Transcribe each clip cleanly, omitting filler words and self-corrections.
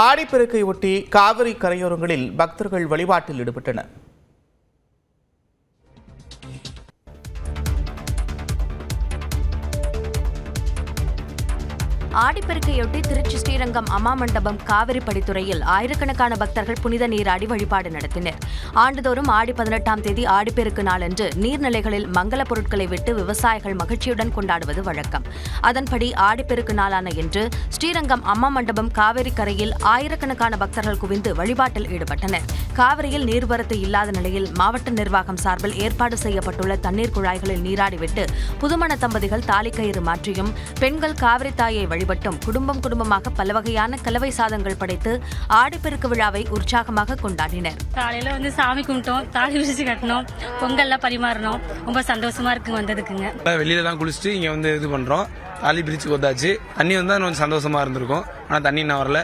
ஆடிப்பெருக்கை ஒட்டி காவிரி கரையோரங்களில் பக்தர்கள் வழிபாட்டில் ஈடுபட்டனர். ஆடிப்பெருக்கையொட்டி திருச்சி ஸ்ரீரங்கம் அம்மா மண்டபம் காவிரி படித்துறையில் ஆயிரக்கணக்கான பக்தர்கள் புனித நீராடி வழிபாடு நடத்தினர். ஆண்டுதோறும் ஆடி 18ஆம் தேதி ஆடிப்பெருக்கு நாளன்று நீர்நிலைகளில் மங்கல பொருட்களை விட்டு விவசாயிகள் மகிழ்ச்சியுடன் கொண்டாடுவது வழக்கம். அதன்படி ஆடிப்பெருக்கு நாளான இன்று ஸ்ரீரங்கம் அம்மா மண்டபம் காவிரி கரையில் ஆயிரக்கணக்கான பக்தர்கள் குவிந்து வழிபாட்டில் ஈடுபட்டனர். காவிரியில் நீர்வரத்து இல்லாத நிலையில் மாவட்ட நிர்வாகம் சார்பில் ஏற்பாடு செய்யப்பட்டுள்ள தண்ணீர் குழாய்களில் நீராடிவிட்டு புதுமண தம்பதிகள் தாலிக்கயிறு மாற்றியும் பெண்கள் காவிரி தாயை வழிபட்டும் குடும்பமாக பல வகையான கலவை சாதங்கள் படைத்து ஆடிப்பெருக்கு விழாவை உற்சாகமாக கொண்டாடினர். காலையில சாமி கும்பிட்டோம், தாலி பிரிச்சு கட்டணும், பொங்கல்லாம் பரிமாறணும். ரொம்ப சந்தோஷமா இருக்கு வந்ததுக்குங்க. வெளியில தான் குளிச்சுட்டு இங்க இது பண்றோம். தாலி பிரிச்சு கொத்தாச்சு. தண்ணி வந்தா கொஞ்சம் சந்தோஷமா இருந்திருக்கும். ஆனா தண்ணி நான் வரல.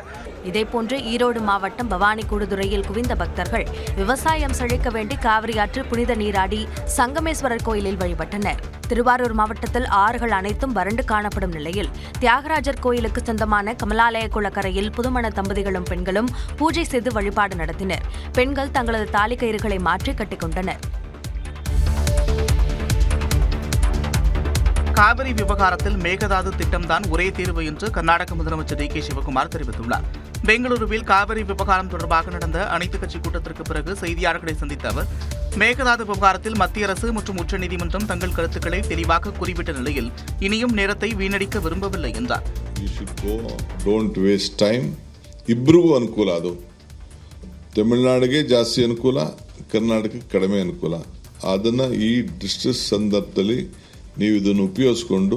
இதேபோன்று ஈரோடு மாவட்டம் பவானி கூடுதுறையில் குவிந்த பக்தர்கள் விவசாயம் செழிக்க வேண்டி காவிரி ஆற்று புனித நீராடி சங்கமேஸ்வரர் கோயிலில் வழிபட்டனர். திருவாரூர் மாவட்டத்தில் ஆறுகள் அனைத்தும் வறண்டு காணப்படும் நிலையில் தியாகராஜர் கோயிலுக்கு சொந்தமான கமலாலய குளக்கரையில் புதுமண தம்பதிகளும் பெண்களும் பூஜை செய்து வழிபாடு நடத்தினர். பெண்கள் தங்களது தாலிக்கயிறுகளை மாற்றி கட்டிக்கொண்டனர். காவிரி விவகாரத்தில் மேகதாது திட்டம்தான் ஒரே தீர்வு என்று கர்நாடக முதலமைச்சர் டி.கே. சிவகுமார் தெரிவித்துள்ளார். பெங்களூருவில் காவிரி விவகாரம் தொடர்பாக நடந்த அனைத்துக் கட்சி கூட்டத்திற்கு பிறகு செய்தியாளர்களை சந்தித்த அவர், மேகதாது விவகாரத்தில் மத்திய அரசு மற்றும் உச்சநீதிமன்றம் தங்கள் கருத்துக்களை தெளிவாக குறிப்பிட்ட நிலையில் இனியும் நேரத்தை வீணடிக்க விரும்பவில்லை என்றார். ಇಬ್ಬರಿಗೂ ಅನುಕೂಲ. ಅದು ತಮಿಳುನಾಡಿಗೆ ಜಾಸ್ತಿ ಅನುಕೂಲ, ಕರ್ನಾಟಕಕ್ಕೆ ಕಡಿಮೆ ಅನುಕೂಲ. ಅದನ್ನ ಈ ಡಿಸ್ಟ್ರೆಸ್ ಸಂದರ್ಭದಲ್ಲಿ ನೀವು ಇದನ್ನು ಉಪಯೋಗಿಸಿಕೊಂಡು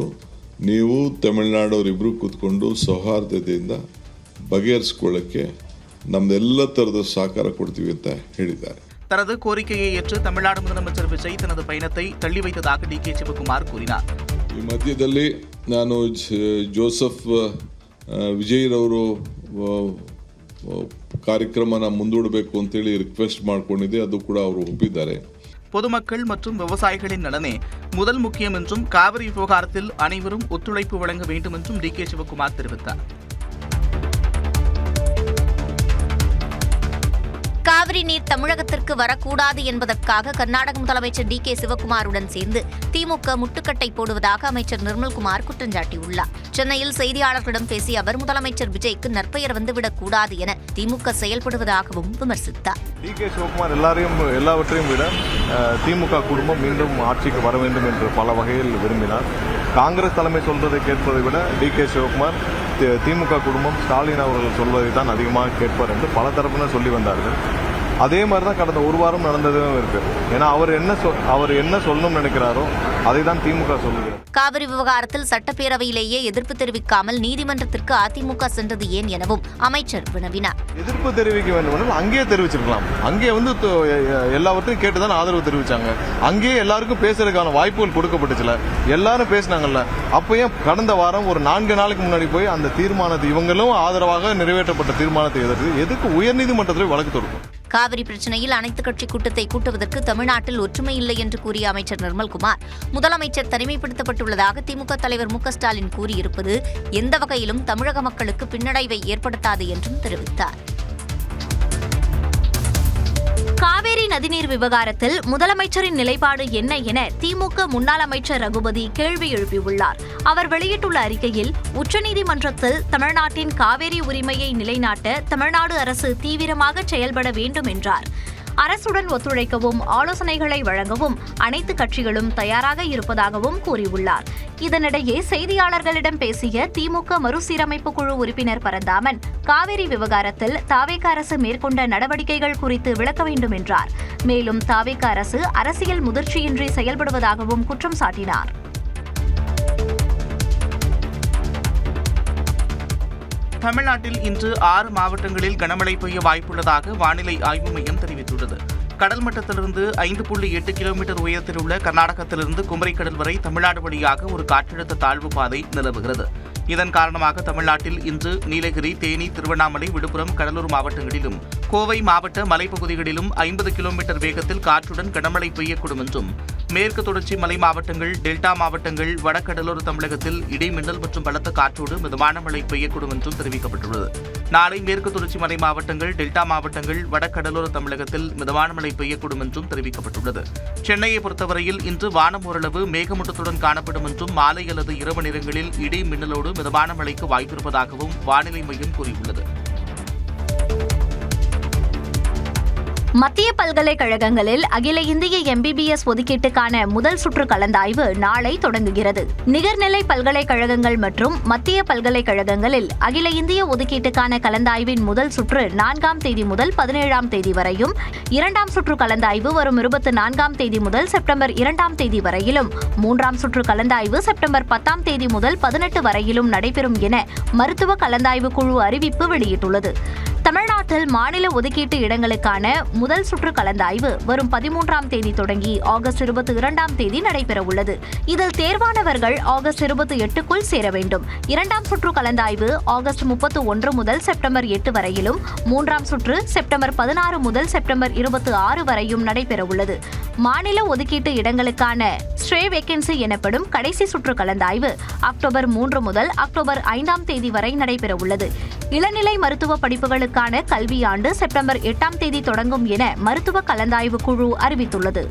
ನೀವು ತಮಿಳುನಾಡವರಿಬ್ಬರು ಕೂತ್ಕೊಂಡು ಸೌಹಾರ್ದತೆಯಿಂದ ಬಗೆಹರಿಸಿಕೊಳ್ಳಕ್ಕೆ ನಮ್ದೆಲ್ಲ ತರದ ಸಹಕಾರ ಕೊಡ್ತೀವಿ ಅಂತ ಹೇಳಿದ್ದಾರೆ. தனது கோரிக்கையை ஏற்று தமிழ்நாடு முதலமைச்சர் விஜய் தனது பயணத்தை தள்ளி வைத்ததாக டி.கே. சிவகுமார் கூறினார். ಈ ಮಧ್ಯದಲ್ಲಿ ನಾನು ಜೋಸೆಫ್ ವಿಜಯ್ರವರು ಕಾರ್ಯಕ್ರಮನ ಮುಂದೂಡಬೇಕು ಅಂತೇಳಿ ರಿಕ್ವೆಸ್ಟ್ ಮಾಡ್ಕೊಂಡಿದ್ದೆ. ಅದು ಕೂಡ ಅವರು ಒಪ್ಪಿದ್ದಾರೆ. பொதுமக்கள் மற்றும் விவசாயிகளின் நலனே முதல் முக்கியம் என்றும் காவிரி விவகாரத்தில் அனைவரும் ஒத்துழைப்பு வழங்க வேண்டும் என்றும் டி.கே. சிவகுமார் தெரிவித்தார். காவிரி நீர் தமிழகத்திற்கு வரக்கூடாது என்பதற்காக கர்நாடக முதலமைச்சர் டி.கே. சிவகுமாருடன் சேர்ந்து திமுக முட்டுக்கட்டை போடுவதாக அமைச்சர் நிர்மல்குமார் குற்றம் சாட்டியுள்ளார். சென்னையில் செய்தியாளர்களிடம் பேசிய அவர், முதலமைச்சர் விஜய்க்கு நற்பெயர் வந்துவிடக் கூடாது என திமுக செயல்படுவதாகவும் விமர்சித்தார். டி.கே. சிவகுமார் எல்லாவற்றையும் விட திமுக குடும்பம் மீண்டும் ஆட்சிக்கு வர வேண்டும் என்று பல வகையில் விரும்பினார். காங்கிரஸ் தலைமை சொல்வதை கேட்பதை விட டி.கே. சிவகுமார் திமுக குடும்பம் ஸ்டாலின் அவர்கள் சொல்வதை தான் அதிகமாக கேட்பார் என்று பல தரப்பினர் சொல்லி வந்தார்கள். அதே மாதிரி தான் கடந்த ஒரு வாரம் நடந்ததும் இருக்கு. ஏன்னா அவர் என்ன சொல்லணும்னு நினைக்கிறாரோ அதை தான் திமுக சொல்லுகிறார். காவிரி விவகாரத்தில் சட்டப்பேரவையிலேயே எதிர்ப்பு தெரிவிக்காமல் நீதிமன்றத்திற்கு அதிமுக சென்றது ஏன் எனவும் அமைச்சர் வினவினார். எதிர்ப்பு தெரிவிக்க வேண்டும் என்றால் அங்கேயே தெரிவிச்சிருக்கலாம். அங்கே எல்லாவற்றையும் கேட்டுதான் ஆதரவு தெரிவிச்சாங்க. அங்கேயே எல்லாருக்கும் பேசுறதுக்கான வாய்ப்புகள் கொடுக்கப்பட்டுச்சுல, எல்லாரும் பேசினாங்கல்ல. அப்பயும் கடந்த வாரம் ஒரு 4 நாளைக்கு முன்னாடி போய் அந்த தீர்மானத்தை இவங்களும் ஆதரவாக நிறைவேற்றப்பட்ட தீர்மானத்தை எதுக்கு உயர்நீதிமன்றத்தில் வழக்கு தொடுக்கும். காவிரி பிரச்சினையில் அனைத்துக் கட்சி கூட்டத்தை கூட்டுவதற்கு தமிழ்நாட்டில் ஒற்றுமை இல்லை என்று கூறிய அமைச்சர் நிர்மல்குமார், முதலமைச்சர் தனிமைப்படுத்தப்பட்டுள்ளதாக திமுக தலைவர் மு.க. ஸ்டாலின் கூறியிருப்பது எந்த வகையிலும் தமிழக மக்களுக்கு பின்னடைவை ஏற்படுத்தாது என்றும் தெரிவித்தார். காவேரி நதிநீர் விவகாரத்தில் முதலமைச்சரின் நிலைப்பாடு என்ன என திமுக முன்னாள் அமைச்சர் ரகுபதி கேள்வி எழுப்பியுள்ளார். அவர் வெளியிட்டுள்ள அறிக்கையில், உச்சநீதிமன்றத்தில் தமிழ்நாட்டின் காவேரி உரிமையை நிலைநாட்ட தமிழ்நாடு அரசு தீவிரமாக செயல்பட வேண்டும் என்றார். அரசுடன் ஒத்துழைக்கவும் ஆலோசனைகளை வழங்கவும் அனைத்து கட்சிகளும் தயாராக இருப்பதாகவும் கூறியுள்ளார். இதனிடையே செய்தியாளர்களிடம் பேசிய திமுக மறுசீரமைப்பு குழு உறுப்பினர் பரந்தாமன், காவிரி விவகாரத்தில் தாவேக அரசு மேற்கொண்ட நடவடிக்கைகள் குறித்து விளக்க வேண்டும் என்றார். மேலும் தாவேக அரசு அரசியல் முதிர்ச்சியின்றி செயல்படுவதாகவும் குற்றம் சாட்டினார். தமிழ்நாட்டில் இன்று 6 மாவட்டங்களில் கனமழை பெய்ய வாய்ப்புள்ளதாக வானிலை ஆய்வு மையம் தெரிவித்துள்ளது. கடல் மட்டத்திலிருந்து 5.8 கிலோமீட்டர் உயரத்தில் உள்ள கர்நாடகத்திலிருந்து குமரிக்கடல் வரை தமிழ்நாடு வழியாக ஒரு காற்றழுத்த தாழ்வு பாதை நிலவுகிறது. இதன் காரணமாக தமிழ்நாட்டில் இன்று நீலகிரி, தேனி, திருவண்ணாமலை, விழுப்புரம், கடலூர் மாவட்டங்களிலும் கோவை மாவட்ட மலைப்பகுதிகளிலும் 50 கிலோமீட்டர் வேகத்தில் காற்றுடன் கனமழை பெய்யக்கூடும் என்றும் மேற்கு தொடர்ச்சி மலை மாவட்டங்கள், டெல்டா மாவட்டங்கள், வடகடலோர தமிழகத்தில் இடி மின்னல் மற்றும் பலத்த காற்றோடு மிதமான மழை பெய்யக்கூடும் என்றும் தெரிவிக்கப்பட்டுள்ளது. நாளை மேற்கு தொடர்ச்சி மலை மாவட்டங்கள், டெல்டா மாவட்டங்கள், வடகடலோர தமிழகத்தில் மிதமான மழை பெய்யக்கூடும் என்றும் தெரிவிக்கப்பட்டுள்ளது. சென்னையை பொறுத்தவரையில் இன்று வானம் ஓரளவு மேகமூட்டத்துடன் காணப்படும் என்றும் மாலை அல்லது இரவு நேரங்களில் இடி மின்னலோடு மிதமான மழைக்கு வாய்ப்பிருப்பதாகவும் வானிலை மையம் கூறியுள்ளது. மத்திய பல்கலைக்கழகங்களில் அகில இந்திய MBBS ஒதுக்கீட்டுக்கான முதல் சுற்று கலந்தாய்வு நாளை தொடங்குகிறது. நிகர்நிலை பல்கலைக்கழகங்கள் மற்றும் மத்திய பல்கலைக்கழகங்களில் அகில இந்திய ஒதுக்கீட்டுக்கான கலந்தாய்வின் முதல் சுற்று 4ஆம் தேதி முதல் 17ஆம் தேதி வரையும், 2ஆம் சுற்று கலந்தாய்வு வரும் 24ஆம் தேதி முதல் செப்டம்பர் 2ஆம் தேதி வரையிலும், 3ஆம் சுற்று கலந்தாய்வு செப்டம்பர் 10ஆம் தேதி முதல் 18 வரையிலும் நடைபெறும் என மருத்துவ கலந்தாய்வு குழு அறிவிப்பு வெளியிட்டுள்ளது. தமிழ்நாட்டில் மாநில ஒதுக்கீட்டு இடங்களுக்கான முதல் சுற்று கலந்தாய்வு வரும் 13ஆம் தேதி தொடங்கி ஆகஸ்ட் 22ஆம் தேதி நடைபெறவுள்ளது. இதில் தேர்வானவர்கள் ஆகஸ்ட் 28க்குள் சேர வேண்டும். 2ஆம் சுற்று கலந்தாய்வு ஆகஸ்ட் 31 முதல் செப்டம்பர் 8 வரையிலும், 3ஆம் சுற்று செப்டம்பர் 16 முதல் செப்டம்பர் 26 வரையும் நடைபெறவுள்ளது. மாநில ஒதுக்கீட்டு இடங்களுக்கான ஸ்ட்ரே வேகன்சி எனப்படும் கடைசி சுற்று கலந்தாய்வு அக்டோபர் 3 முதல் அக்டோபர் 5ஆம் தேதி வரை நடைபெறவுள்ளது. இளநிலை மருத்துவ படிப்புகளுக்கான கல்வியாண்டு செப்டம்பர் 8ஆம் தேதி தொடங்கும் என மருத்துவ கலந்தாய்வு குழு அறிவித்துள்ளது.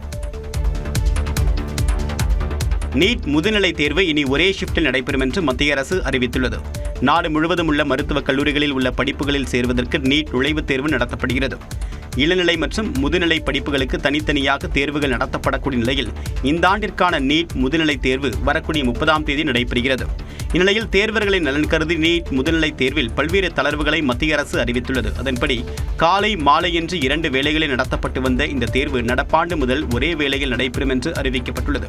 நீட் முதுநிலை தேர்வு இனி ஒரே ஷிப்டில் நடைபெறும் என்று மத்திய அரசு அறிவித்துள்ளது. நாடு முழுவதும் உள்ள மருத்துவக் கல்லூரிகளில் உள்ள படிப்புகளில் சேர்வதற்கு நீட் நுழைவுத் தேர்வு நடத்தப்படுகிறது. இளநிலை மற்றும் முதுநிலை படிப்புகளுக்கு தனித்தனியாக தேர்வுகள் நடத்தப்படக்கூடிய நிலையில் இந்த ஆண்டிற்கான நீட் முதுநிலை தேர்வு வரக்கூடிய 30ஆம் தேதி நடைபெறுகிறது. இந்நிலையில் தேர்வர்களின் நலன் கருதி நீட் முதுநிலை தேர்வில் பல்வேறு தளர்வுகளை மத்திய அரசு அறிவித்துள்ளது. அதன்படி காலை மாலை என்று 2 வேளைகளில் நடத்தப்பட்டு வந்த இந்த தேர்வு நடப்பாண்டு முதல் ஒரே வேளையில் நடைபெறும் என்று அறிவிக்கப்பட்டுள்ளது.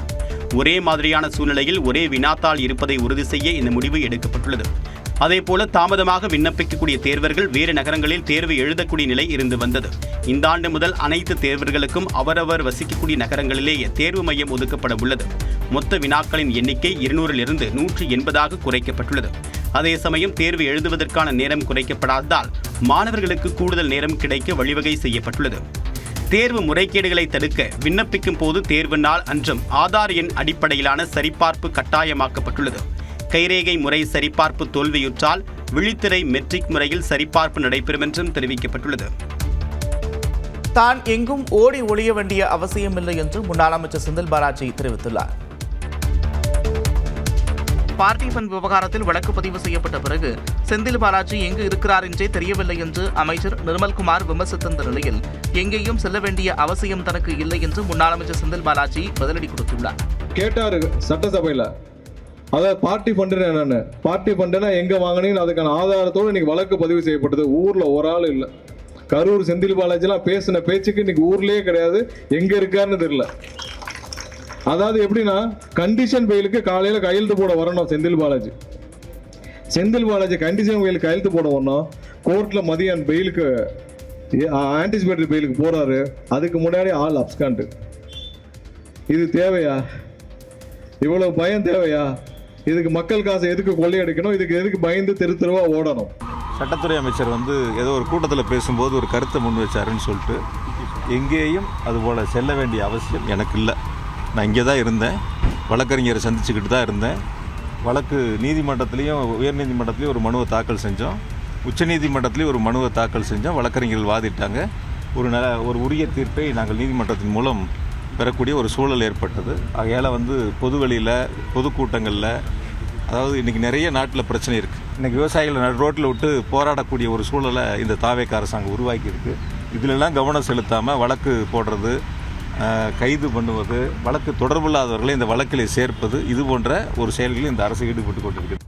ஒரே மாதிரியான சூழ்நிலையில் ஒரே வினாத்தாள் இருப்பதை உறுதி செய்ய இந்த முடிவு எடுக்கப்பட்டுள்ளது. அதேபோல தாமதமாக விண்ணப்பிக்கக்கூடிய தேர்வர்கள் வேறு நகரங்களில் தேர்வு எழுதக்கூடிய நிலை இருந்து வந்தது. இந்த ஆண்டு முதல் அனைத்து தேர்வர்களுக்கும் அவரவர் வசிக்கக்கூடிய நகரங்களிலேயே தேர்வு மையம் ஒதுக்கப்பட உள்ளது. மொத்த வினாக்களின் எண்ணிக்கை 200லிருந்து 180ஆக குறைக்கப்பட்டுள்ளது. அதே சமயம் தேர்வு எழுதுவதற்கான நேரம் குறைக்கப்படாததால் மாணவர்களுக்கு கூடுதல் நேரம் கிடைக்க வழிவகை செய்யப்பட்டுள்ளது. தேர்வு முறைகேடுகளை தடுக்க விண்ணப்பிக்கும் போது தேர்வு நாள் அன்றும் ஆதார் எண் அடிப்படையிலான சரிபார்ப்பு கட்டாயமாக்கப்பட்டுள்ளது. கைரேகை முறை சரிபார்ப்பு தோல்வியுற்றால் விழித்திரை மெட்ரிக் முறையில் சரிபார்ப்பு நடைபெறும் என்றும் தெரிவிக்கப்பட்டுள்ளது. தான் எங்கும் ஓடி ஒளிய வேண்டிய அவசியமில்லை என்று முன்னாள் அமைச்சர் செந்தில் பாலாஜி தெரிவித்துள்ளார். பார்ட்டி ஃபண்ட் விவகாரத்தில் வழக்கு பதிவு செய்யப்பட்ட பிறகு செந்தில் பாலாஜி எங்கு இருக்கிறார் என்றே தெரியவில்லை என்று அமைச்சர் நிர்மல்குமார் விமர்சித்த நிலையில் எங்கேயும் செல்ல வேண்டிய அவசியம் தனக்கு இல்லை என்று முன்னாள் அமைச்சர் செந்தில் பாலாஜி பதிலடி கொடுத்துள்ளார். கேட்டாரு சட்டசபையில், அதாவது பார்ட்டி ஃபண்டு என்னன்னு, பார்ட்டி ஃபண்டுனா எங்க வாங்கினீங்கன்னு அதுக்கான ஆதாரத்தோடு இன்னைக்கு வழக்கு பதிவு செய்யப்பட்டது. ஊர்ல ஒரு ஆள் இல்லை. கரூர் செந்தில் பாலாஜிலாம் பேசின பேச்சுக்கு இன்னைக்கு ஊர்லயே கிடையாது, எங்க இருக்காருன்னு தெரியல. அதாவது எப்படின்னா கண்டிஷன் பெயிலுக்கு காலையில கையெழுத்து போட வரணும் செந்தில் பாலாஜி. செந்தில் பாலாஜி கண்டிஷன் பெயிலுக்கு கையெழுத்து போட வரணும். கோர்ட்ல மதியம் பெயிலுக்கு ஆன்டிசிபேட்டரி பெயிலுக்கு போறாரு. அதுக்கு முன்னாடி ஆள் அப்ஸ்காண்ட். இது தேவையா? இவ்வளவு பயம் தேவையா? இதுக்கு மக்கள் காசை எதுக்கு கொள்ளையடிக்கணும்? இதுக்கு எதுக்கு பயந்து தெரு தெருவா ஓடணும்? சட்டத்துறை அமைச்சர் ஏதோ ஒரு கூட்டத்தில் பேசும்போது ஒரு கருத்தை முன் வச்சாருன்னு சொல்லிட்டு எங்கேயும் அதுபோல் செல்ல வேண்டிய அவசியம் எனக்கு இல்லை. நான் இங்கே தான் இருந்தேன், வழக்கறிஞரை சந்திச்சுக்கிட்டு தான் இருந்தேன். வழக்கு நீதிமன்றத்துலேயும் உயர்நீதிமன்றத்துலேயும் ஒரு மனுவை தாக்கல் செஞ்சோம், உச்சநீதிமன்றத்துலேயும் ஒரு மனுவை தாக்கல் செஞ்சோம். வழக்கறிஞர்கள் வாதிட்டாங்க. ஒரு உரிய தீர்ப்பை நாங்கள் நீதிமன்றத்தின் மூலம் பெறக்கூடிய ஒரு சூழல் ஏற்பட்டது. ஆகையால் பொதுவெளியில் பொதுக்கூட்டங்களில், அதாவது இன்றைக்கி நிறைய நாட்டில் பிரச்சனை இருக்குது. இன்றைக்கி விவசாயிகள் ரோட்டில் விட்டு போராடக்கூடிய ஒரு சூழலை இந்த தாவேக அரசாங்கம் உருவாக்கியிருக்கு. இதிலெல்லாம் கவனம் செலுத்தாமல் வழக்கு போடுறது, கைது பண்ணுவது, வழக்கு தொடர்பில்லாதவர்களை இந்த வழக்கிலே சேர்ப்பது, இது போன்ற ஒரு செயல்களில் இந்த அரசு ஈடுபட்டு கொண்டிருக்கிறது.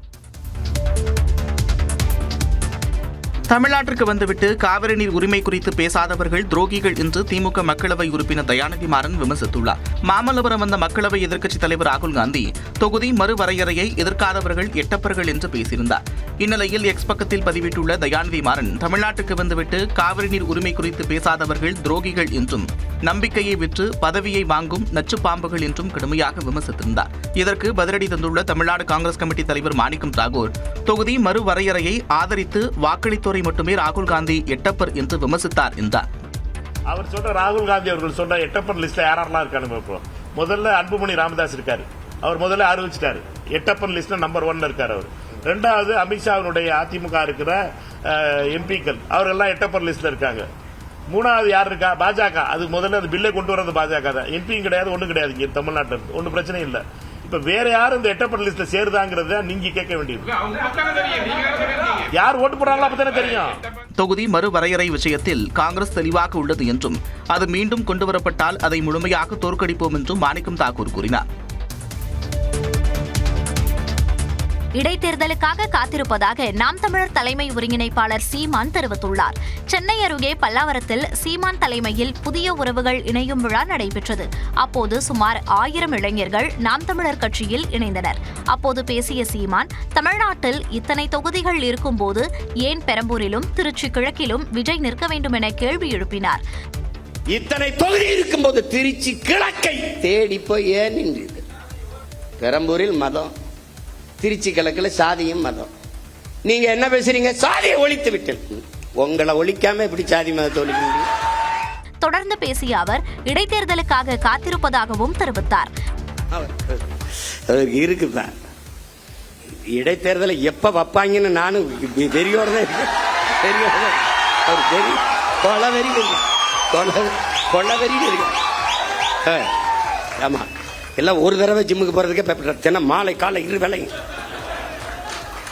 தமிழ்நாட்டிற்கு வந்துவிட்டு காவிரி நீர் உரிமை குறித்து பேசாதவர்கள் துரோகிகள் என்று திமுக மக்களவை உறுப்பினர் தயாநிதி மாறன் விமர்சித்துள்ளார். மாமல்லபுரம் வந்த மக்களவை எதிர்க்கட்சித் தலைவர் ராகுல் காந்தி தொகுதி மறுவரையறையை எதிர்க்காதவர்கள் எட்டப்பர்கள் என்று பேசியிருந்தார். இந்நிலையில் எக்ஸ் பக்கத்தில் பதிவிட்டுள்ள தயாநிதி மாறன் தமிழ்நாட்டுக்கு வந்துவிட்டு காவிரி நீர் உரிமை குறித்து பேசாதவர்கள் துரோகிகள் என்றும் நம்பிக்கையை விற்று பதவியை வாங்கும் நச்சு பாம்புகள் என்றும் கடுமையாக விமர்சித்திருந்தார். இதற்கு பதிலடி தந்துள்ள தமிழ்நாடு காங்கிரஸ் கமிட்டி தலைவர் மாணிக்கம் தாகூர் தொகுதி மறுவரையறையை ஆதரித்து வாக்களித்தோரை மட்டுமே ராகுல் காந்தி எட்டப்பர் என்று விமர்சித்தார் என்றார். அவர் சொல்ற ராகுல் காந்தி அவர்கள் சொல்ற எட்டப்பர் லிஸ்ட்ல யாரெல்லாம் இருக்கானுங்க? இப்போ முதல்ல அன்புமணி ராமதாஸ் இருக்காரு, அவர் முதல்ல அறிவிச்சிட்டாரு, எட்டப்பன் லிஸ்ட்ல நம்பர் 1 இருக்காரு அவர். ரெண்டாவது அமித்ஷாவினுடைய அதிமுக இருக்கிற எம்பிக்கள் அவரெல்லாம் எட்டப்பன் லிஸ்ட்ல இருக்காங்க. மூணாவது யார் இருக்கா? பாஜக. அது முதல்ல அந்த பில்லை கொண்டு வரது பாஜக தான். எம்பியும் கிடையாது, ஒன்றும் கிடையாது இங்க தமிழ்நாட்டில் இருந்து, ஒன்றும் பிரச்சனை இல்லை. இப்ப வேற யாரும் இந்த எட்டப்பன் லிஸ்ட்ல சேருதாங்கிறத நீங்க கேட்க வேண்டியது. யார் ஓட்டு போடுறாங்களோ அப்பதானே தெரியும். தொகுதி மறுவரையறை விஷயத்தில் காங்கிரஸ் தெளிவாக உள்ளது என்றும் அது மீண்டும் கொண்டுவரப்பட்டால் அதை முழுமையாக தோற்கடிப்போம் என்றும் மாணிக்கம் தாக்கூர் கூறினார். இடைத்தேர்தலுக்காக காத்திருப்பதாக நாம் தமிழர் தலைமை ஒருங்கிணைப்பாளர் சீமான் தெரிவித்துள்ளார். சென்னை அருகே பல்லாவரத்தில் சீமான் தலைமையில் புதிய உறவுகள் இணையும் விழா நடைபெற்றது. அப்போது சுமார் 1000 இளைஞர்கள் நாம் தமிழர் கட்சியில் இணைந்தனர். அப்போது பேசிய சீமான், தமிழ்நாட்டில் இத்தனை தொகுதிகள் இருக்கும்போது ஏன் பெரம்பூரிலும் திருச்சி கிழக்கிலும் விஜய் நிற்க வேண்டும் என கேள்வி எழுப்பினார். இத்தனை தொகுதி இருக்கும்போது திருச்சி கிழக்கை தேடி போய் ஏன் நின்றது? பெரம்பூரில் மதம், திருச்சி கிழக்குல சாதியும் மதம். நீங்க என்ன பேசுறீங்க? சாதியை ஒழித்து விட்டேன். உங்களை ஒழிக்காம எப்படி சாதி மதத்தை ஒழிக்க முடியும்? தொடர்ந்து பேசிய அவர் இடைத்தேர்தலுக்காக காத்திருப்பதாகவும் தெரிவித்தார். இருக்குதான், இடைத்தேர்தலை எப்ப வைப்பாங்கன்னு நானும் வெறியோட தான் இருக்கேன். கொள்ளவெறி இருக்கு. ஆமா, எல்லாம் ஒரு தடவை ஜிம்முக்கு போறதுக்கே தினம் மாலை காலை 2 வேலை.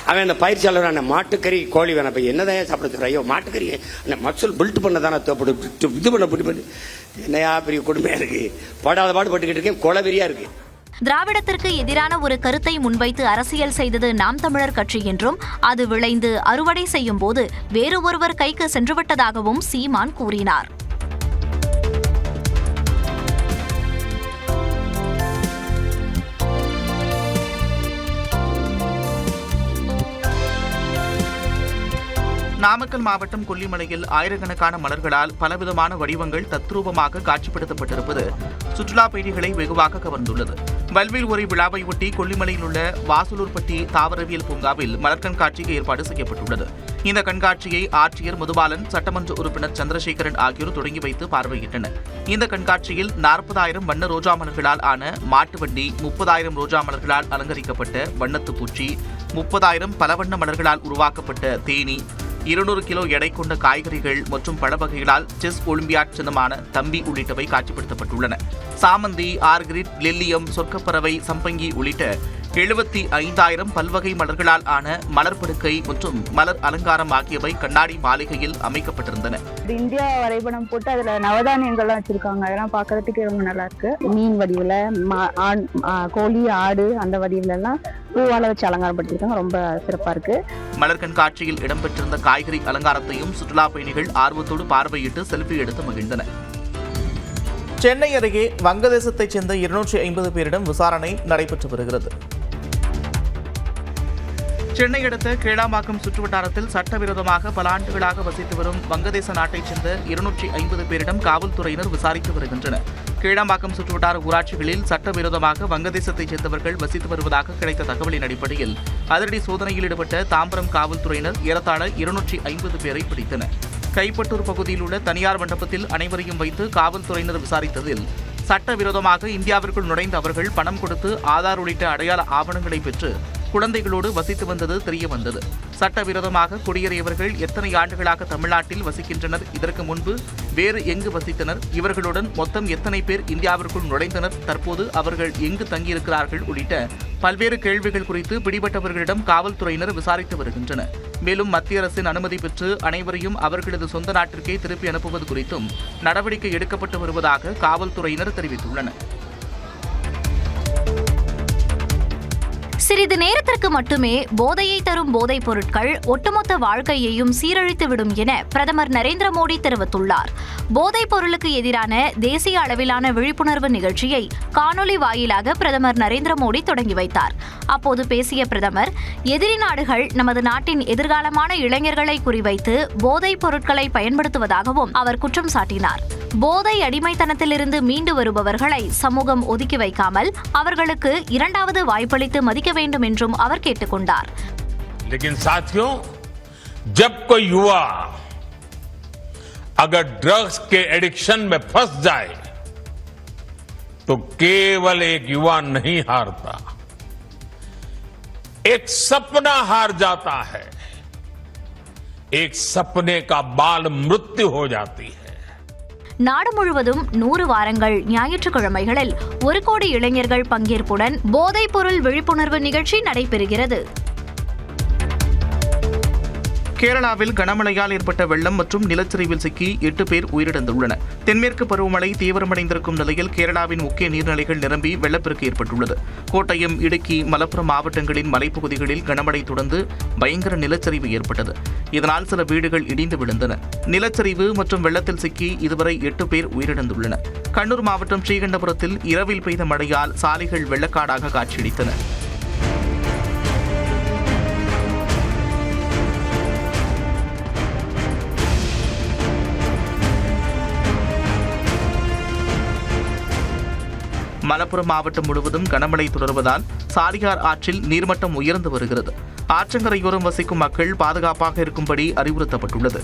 அவன் அந்த பயிற்சியாளர் மாட்டுக்கறி கோழி வேணாம், என்னதான் சாப்பிட சொல்ற? ஐயோ மாட்டுக்கறி மசூல் பில்ட் பண்ண தானே இது பண்ண பிடி என்னையா பெரிய கொடுமையா இருக்கு. படாத பாடுபட்டுக்கிட்டு இருக்கேன், கொலவெறியா இருக்கு. திராவிடத்திற்கு எதிரான ஒரு கருத்தை முன்வைத்து அரசியல் செய்தது நாம் தமிழர் கட்சி என்றும் அது விளைந்து அறுவடை செய்யும் போது வேறு ஒருவர் கைக்கு சென்றுவிட்டதாகவும் சீமான் கூறினார். நாமக்கல் மாவட்டம் கொல்லிமலையில் ஆயிரக்கணக்கான மலர்களால் பலவிதமான வடிவங்கள் தத்ரூபமாக காட்சிப்படுத்தப்பட்டிருப்பது சுற்றுலா பயணிகளை வெகுவாக கவர்ந்துள்ளது. வல்வில் ஒரு விழாவை ஒட்டி கொல்லிமலையில் உள்ள வாசலூர்பட்டி தாவரவியல் பூங்காவில் மலர் கண்காட்சிக்கு ஏற்பாடு செய்யப்பட்டுள்ளது. இந்த கண்காட்சியை ஆட்சியர் மதுபாலன், சட்டமன்ற உறுப்பினர் சந்திரசேகரன் ஆகியோர் தொடங்கி வைத்து பார்வையிட்டனர். இந்த கண்காட்சியில் 40,000 வண்ண ரோஜா மலர்களால் ஆன மாட்டு வண்டி, 30,000 ரோஜா மலர்களால் அலங்கரிக்கப்பட்ட வண்ணத்து பூச்சி, 30,000 பலவண்ண மலர்களால் உருவாக்கப்பட்ட தேனீ, 200 கிலோ எடை கொண்ட காய்கறிகள் மற்றும் பழ வகைகளால் செஸ் ஒலிம்பியாட் சின்னமான தம்பி உள்ளிட்டவை காட்சிப்படுத்தப்பட்டுள்ளன. சாமந்தி, ஆர்கிரிட், லெல்லியம், சொர்க்கப்பறவை, சம்பங்கி உள்ளிட்ட 75,000 பல்வகை மலர்களால் ஆன மலர் படுக்கை மற்றும் மலர் அலங்காரம் ஆகியவை கண்ணாடி மாளிகையில் அமைக்கப்பட்டிருந்தன. இந்தியா வரைபடம் போட்டு அதுல நவதானியங்கள்லாம் வச்சிருக்காங்க. அதெல்லாம் பாக்குறதுக்கு ரொம்ப நல்லா இருக்கு. மீன் வடிவுல, கோழி, ஆடு அந்த வடிவுல எல்லாம் பூவால வச்சு அலங்காரப்படுத்திருக்காங்க. ரொம்ப சிறப்பா இருக்கு. மலர் கண்காட்சியில் இடம்பெற்றிருந்த காய்கறி அலங்காரத்தையும் சுற்றுலா பயணிகள் ஆர்வத்தோடு பார்வையிட்டு செல்ஃபி எடுத்து மகிழ்ந்தனர். சென்னை அருகே வங்கதேசத்தைச் சேர்ந்த 250 பேரிடம் விசாரணை நடைபெற்று வருகிறது. சென்னை அடுத்த கேளாம்பாக்கம் சுற்றுவட்டாரத்தில் சட்டவிரோதமாக பல ஆண்டுகளாக வசித்து வரும் வங்கதேச நாட்டைச் சேர்ந்த 250 பேரிடம் காவல்துறையினர் விசாரித்து வருகின்றனர். கேளாம்பாக்கம் சுற்றுவட்டார ஊராட்சிகளில் சட்டவிரோதமாக வங்கதேசத்தைச் சேர்ந்தவர்கள் வசித்து வருவதாக கிடைத்த தகவலின் அடிப்படையில் அதிரடி சோதனையில் ஈடுபட்ட தாம்பரம் காவல்துறையினர் ஏறத்தாழ 250 பேரை பிடித்தனர். கைப்பட்டூர் பகுதியில் உள்ள தனியார் மண்டபத்தில் அனைவரையும் வைத்து காவல்துறையினர் விசாரித்ததில் சட்டவிரோதமாக இந்தியாவிற்குள் நுழைந்த அவர்கள் பணம் கொடுத்து ஆதார் உள்ளிட்ட அடையாள ஆவணங்களை பெற்று குழந்தைகளோடு வசித்து வந்தது தெரியவந்தது. சட்டவிரோதமாக குடியேறியவர்கள் எத்தனை ஆண்டுகளாக தமிழ்நாட்டில் வசிக்கின்றனர், இதற்கு முன்பு வேறு எங்கு வசித்தனர், இவர்களுடன் மொத்தம் எத்தனை பேர் இந்தியாவிற்குள் நுழைந்தனர், தற்போது அவர்கள் எங்கு தங்கியிருக்கிறார்கள் உள்ளிட்ட பல்வேறு கேள்விகள் குறித்து பிடிபட்டவர்களிடம் காவல்துறையினர் விசாரித்து வருகின்றனர். மேலும் மத்திய அரசின் அனுமதி பெற்று அனைவரையும் அவர்களது சொந்த நாட்டிற்கே திருப்பி அனுப்புவது குறித்தும் நடவடிக்கை எடுக்கப்பட்டு வருவதாக காவல்துறையினர் தெரிவித்துள்ளனர். சிறிது நேரத்திற்கு மட்டுமே போதையை தரும் போதைப் பொருட்கள் ஒட்டுமொத்த வாழ்க்கையையும் சீரழித்துவிடும் என பிரதமர் நரேந்திர மோடி தெரிவித்துள்ளார். போதைப் பொருளுக்கு எதிரான தேசிய அளவிலான விழிப்புணர்வு நிகழ்ச்சியை காணொலி வாயிலாக பிரதமர் நரேந்திர மோடி தொடங்கி வைத்தார். அப்போது பேசிய பிரதமர், எதிரி நாடுகள் நமது நாட்டின் எதிர்காலமான இளைஞர்களை குறிவைத்து போதைப் பொருட்களை பயன்படுத்துவதாகவும் அவர் குற்றம் சாட்டினார். போதை அடிமைத்தனத்திலிருந்து மீண்டு வருபவர்களை சமூகம் ஒதுக்கி வைக்காமல் அவர்களுக்கு இரண்டாவது வாய்ப்பளித்து மதிக்க வேண்டும் என்றும் அவர் கேட்டுக்கொண்டார். लेकिन साथियों, जब कोई युवा अगर ड्रग्स के एडिक्शन में फंस जाए तो केवल एक युवा नहीं हारता, एक सपना हार जाता है, एक सपने का बाल मृत्यु हो जाती है. நாடு முழுவதும் 100 வாரங்கள் ஞாயிற்றுக்கிழமைகளில் 1 கோடி இளைஞர்கள் பங்கேற்புடன் போதைப்பொருள் விழிப்புணர்வு நிகழ்ச்சி நடைபெறுகிறது. கேரளாவில் கனமழையால் ஏற்பட்ட வெள்ளம் மற்றும் நிலச்சரிவில் சிக்கி 8 பேர் உயிரிழந்துள்ளனர். தென்மேற்கு பருவமழை தீவிரமடைந்திருக்கும் நிலையில் கேரளாவின் முக்கிய நீர்நிலைகள் நிரம்பி வெள்ளப்பெருக்கு ஏற்பட்டுள்ளது. கோட்டயம், இடுக்கி, மலப்புரம் மாவட்டங்களின் மலைப்பகுதிகளில் கனமழை தொடர்ந்து பயங்கர நிலச்சரிவு ஏற்பட்டது. இதனால் சில வீடுகள் இடிந்து விழுந்தன. நிலச்சரிவு மற்றும் வெள்ளத்தில் சிக்கி இதுவரை 8 பேர் உயிரிழந்துள்ளனர். கண்ணூர் மாவட்டம் ஸ்ரீகண்டபுரத்தில் இரவில் பெய்த மழையால் சாலைகள் வெள்ளக்காடாக காட்சியளித்தன. மலப்புரம் மாவட்டம் முழுவதும் கனமழை தொடர்வதால் சாலியார் ஆற்றில் நீர்மட்டம் உயர்ந்து வருகிறது. ஆற்றங்கரையோரம் வசிக்கும் மக்கள் பாதுகாப்பாக இருக்கும்படி அறிவுறுத்தப்பட்டுள்ளது.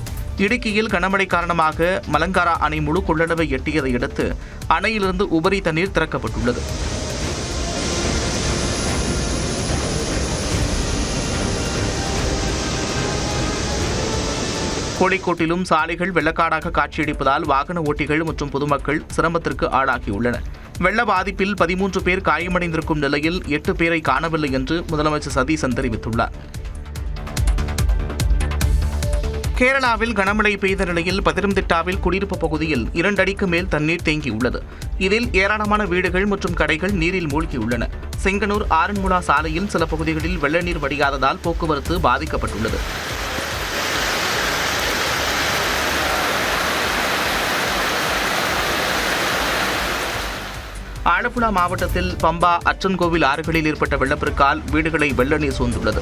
இடுக்கியில் கனமழை காரணமாக மலங்காரா அணை முழு கொள்ளளவை எட்டியதை அடுத்து அணையிலிருந்து உபரி தண்ணீர் திறக்கப்பட்டுள்ளது. கோழிக்கோட்டிலும் சாலைகள் வெள்ளக்காடாக காட்சியளிப்பதால் வாகன ஓட்டிகள் மற்றும் பொதுமக்கள் சிரமத்திற்கு ஆளாகியுள்ளனர். வெள்ள பாதிப்பில் 13 பேர் காயமடைந்திருக்கும் நிலையில் 8 பேரை காணவில்லை என்று முதலமைச்சர் சதீசன் தெரிவித்துள்ளார். கேரளாவில் கனமழை பெய்த நிலையில் பதனம்திட்டாவில் குடியிருப்பு பகுதியில் 2 அடிக்கு மேல் தண்ணீர் தேங்கியுள்ளது. இதில் ஏராளமான வீடுகள் மற்றும் கடைகள் நீரில் மூழ்கியுள்ளன. செங்கனூர் ஆரன்முளா சாலையில் சில பகுதிகளில் வெள்ள நீர் வடியாததால் போக்குவரத்து பாதிக்கப்பட்டுள்ளது. ஆலப்புழா மாவட்டத்தில் பம்பா, அச்சன்கோவில் ஆறுகளில் ஏற்பட்ட வெள்ளப்பெருக்கால் வீடுகளை வெள்ள நீர் சூழ்ந்துள்ளது.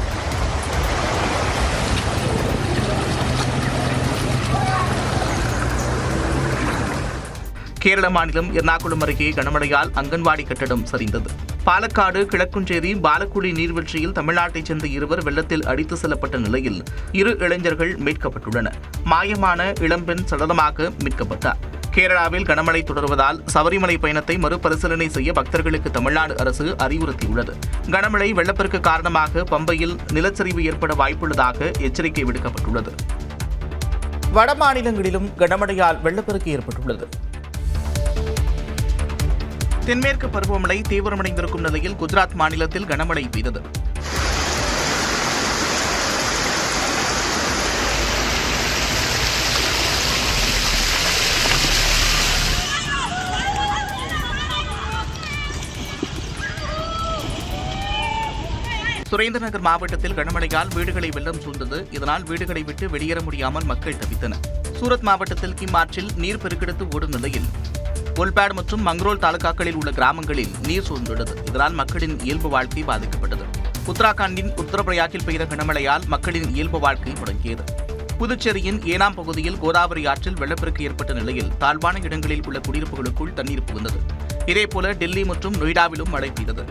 கேரள மாநிலம் எர்ணாகுளம் அருகே கனமழையால் அங்கன்வாடி கட்டடம் சரிந்தது. பாலக்காடு கிழக்குஞ்சேரி பாலக்குடி நீர்வீழ்ச்சியில் தமிழ்நாட்டைச் சேர்ந்த 2 வெள்ளத்தில் அடித்து செல்லப்பட்ட நிலையில் 2 இளைஞர்கள் மீட்கப்பட்டுள்ளனர். மாயமான இளம்பெண் சடலமாக மீட்கப்பட்டார். கேரளாவில் கனமழை தொடர்வதால் சபரிமலை பயணத்தை மறுபரிசீலனை செய்ய பக்தர்களுக்கு தமிழ்நாடு அரசு அறிவுறுத்தியுள்ளது. கனமழை வெள்ளப்பெருக்கு காரணமாக பம்பையில் நிலச்சரிவு ஏற்பட வாய்ப்புள்ளதாக எச்சரிக்கை விடுக்கப்பட்டுள்ளது. வட மாநிலங்களிலும் கனமழையால் வெள்ளப்பெருக்கு ஏற்பட்டுள்ளது. தென்மேற்கு பருவமழை தீவிரமடைந்திருக்கும் நிலையில் குஜராத் மாநிலத்தில் கனமழை பெய்தது. சுரேந்திரநகர் மாவட்டத்தில் கனமழையால் வீடுகளை வெள்ளம் சூழ்ந்தது. இதனால் வீடுகளை விட்டு வெளியேற முடியாமல் மக்கள் தவித்தனர். சூரத் மாவட்டத்தில் கிம் ஆற்றில் நீர் பெருக்கெடுத்து ஓடும் நிலையில் ஒல்பேட் மற்றும் மங்ரோல் தாலுகாக்களில் உள்ள கிராமங்களில் நீர் சூழ்ந்துள்ளது. இதனால் மக்களின் இயல்பு வாழ்க்கை பாதிக்கப்பட்டது. உத்தராகண்டின் உத்தரப்பிரயாகில் பெய்த கனமழையால் மக்களின் இயல்பு வாழ்க்கை முடங்கியது. புதுச்சேரியின் ஏனாம் பகுதியில் கோதாவரி ஆற்றில் வெள்ளப்பெருக்கு ஏற்பட்ட நிலையில் தாழ்வான இடங்களில் உள்ள குடியிருப்புகளுக்குள் தண்ணீர் புகுந்தது. இதேபோல டெல்லி மற்றும் நொய்டாவிலும் மழை பெய்தது.